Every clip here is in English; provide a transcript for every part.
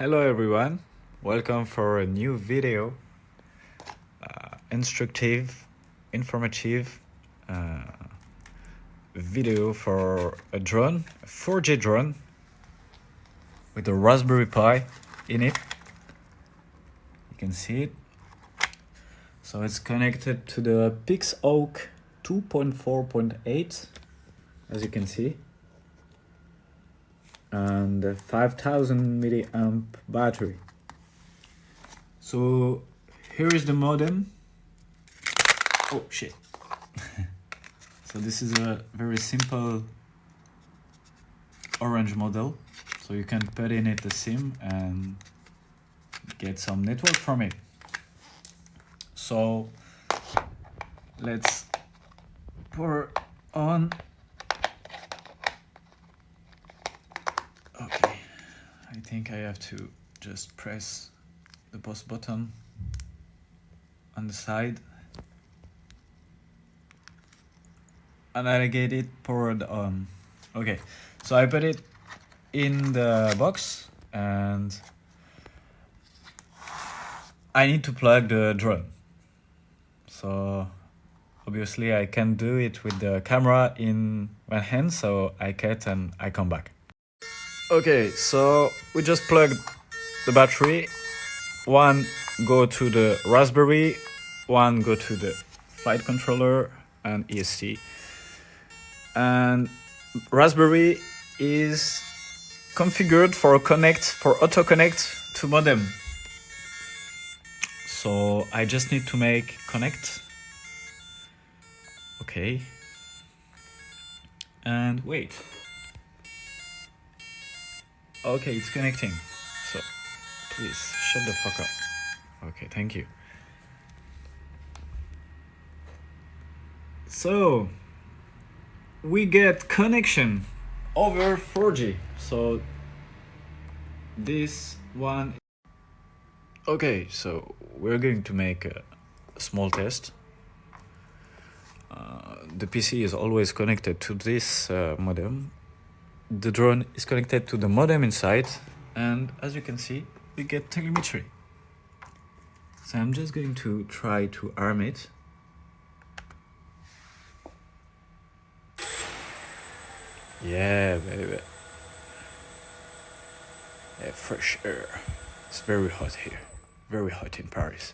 Hello everyone, welcome for a new video, instructive, informative video for a drone, a 4G drone with a Raspberry Pi in it. You can see it. So it's connected to the Pixhawk 2.4.8, as you can see, and a 5000 milliamp battery. So here is the modem. Oh shit. So this is a very simple orange model. So you can put in it a SIM and get some network from it. So let's power on. Okay, I think I have to just press the pause button on the side and I get it powered on. Okay, so I put it in the box and I need to plug the drone. So obviously I can't do it with the camera in one hand, so I cut and I come back. Okay, so we just plugged the battery. One go to the Raspberry, one go to the flight controller and ESC. And Raspberry is configured for auto connect to modem. So I just need to make connect. Okay. And wait. Okay, it's connecting. So please shut the fuck up. Okay, thank you. So we get connection over 4G. So this one. Okay, so we're going to make a small test. The PC is always connected to this modem. The drone is connected to the modem inside, and as you can see, we get telemetry. So I'm just going to try to arm it. Yeah, baby. Yeah, fresh air. It's very hot here. Very hot in Paris.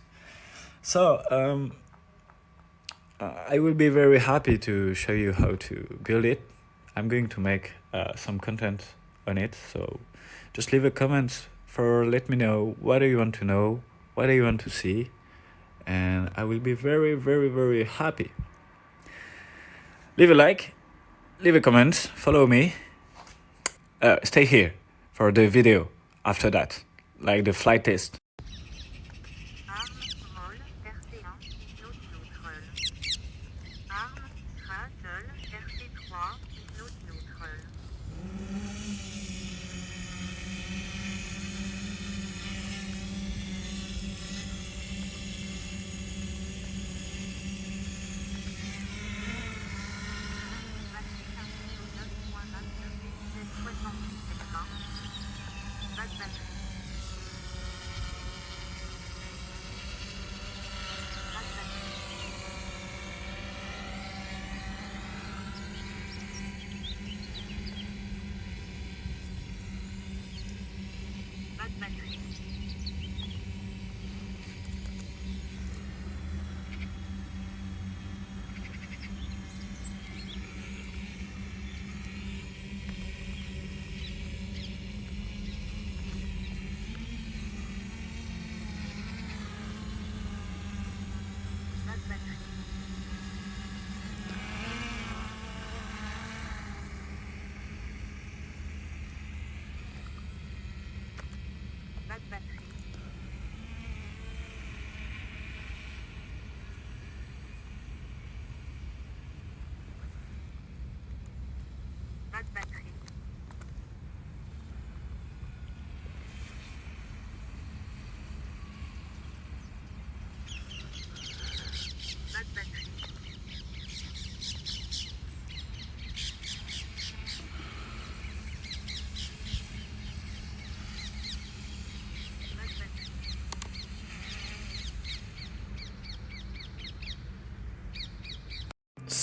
So, I will be very happy to show you how to build it. I'm going to make some content on it. So just leave a comment let me know what do you want to know, what do you want to see, and I will be very, very, very happy. Leave a like, leave a comment, follow me, stay here for the video after that, like the flight test.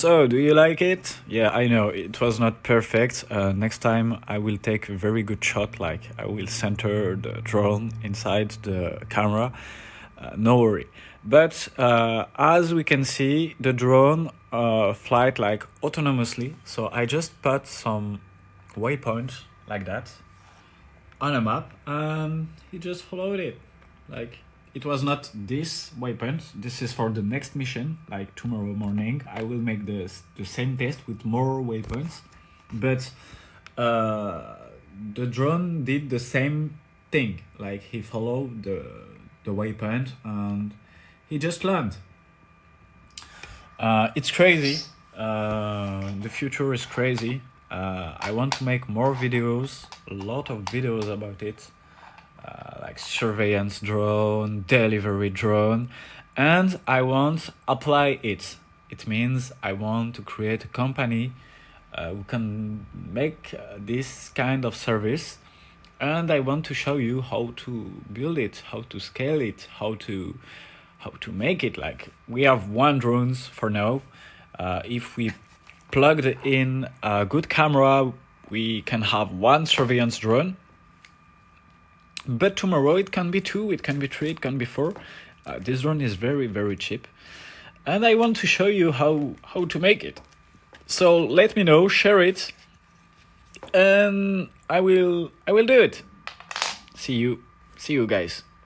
So, do you like it? Yeah, I know it was not perfect. Next time I will take a very good shot, like I will center the drone inside the camera. No worry. But as we can see, the drone flight like autonomously. So I just put some waypoints like that on a map, and he just followed it. Like, it was not this waypoint. This is for the next mission. Like tomorrow morning, I will make the same test with more waypoints. But the drone did the same thing. Like, he followed the waypoint and he just landed. It's crazy. The future is crazy. I want to make more videos, a lot of videos about it, like surveillance drone, delivery drone, and I want to apply it. It means I want to create a company who can make this kind of service, and I want to show you how to build it, how to scale it, how to make it. Like, we have one drones for now. If we plugged in a good camera, we can have one surveillance drone. But tomorrow it can be 2, it can be 3, it can be 4. This drone is very, very cheap. And I want to show you how to make it. So let me know, share it, and I will do it. See you guys.